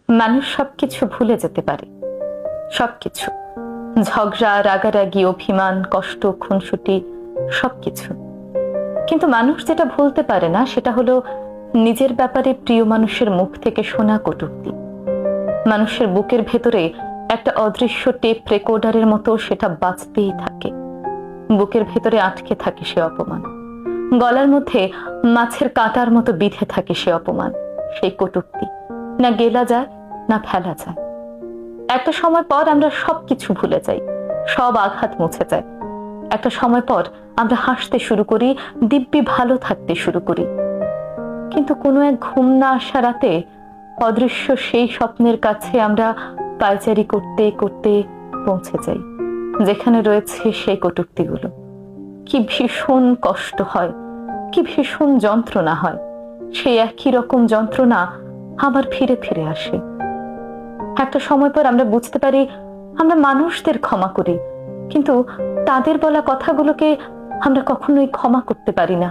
মানুষ সবকিছু ভুলে যেতে পারে, সবকিছু, ঝগড়া, রাগারাগি, অভিমান, কষ্ট, খুনসুটি, সবকিছু। কিন্তু মানুষ যেটা ভুলতে পারে না সেটা হলো নিজের ব্যাপারে প্রিয় মানুষের মুখ থেকে শোনা কটূক্তি। মানুষের বুকের ভেতরে একটা অদৃশ্য টেপ রেকর্ডারের মতো সেটা বাজতেই থাকে, বুকের ভেতরে আটকে থাকে সে অপমান, গলার মধ্যে মাছের কাঁটার মতো বিঁধে থাকে সে অপমান, সেই কটূক্তি। না গেলা যায়, না ফেলা যায়। একটা সময় পর আমরা সবকিছু ভুলে যাই, সব আঘাত মুছে যায়। একটা সময় পর আমরা হাসতে শুরু করি, দিব্যি ভালো থাকতে শুরু করি। কিন্তু কোনো এক ঘুম না আসা রাতে অদৃশ্য সেই স্বপ্নের কাছে আমরা পায়চারি করতে করতে পৌঁছে যাই, যেখানে রয়েছে সেই কটূক্তিগুলো। কি ভীষণ কষ্ট হয়, কি ভীষণ যন্ত্রণা হয়। সেই একই রকম যন্ত্রণা আবার ফিরে ফিরে আসে। একটা সময় পর আমরা বুঝতে পারি আমরা মানুষদের ক্ষমা করি, কিন্তু তাদের বলা কথাগুলোকে আমরা কখনোই ক্ষমা করতে পারি না।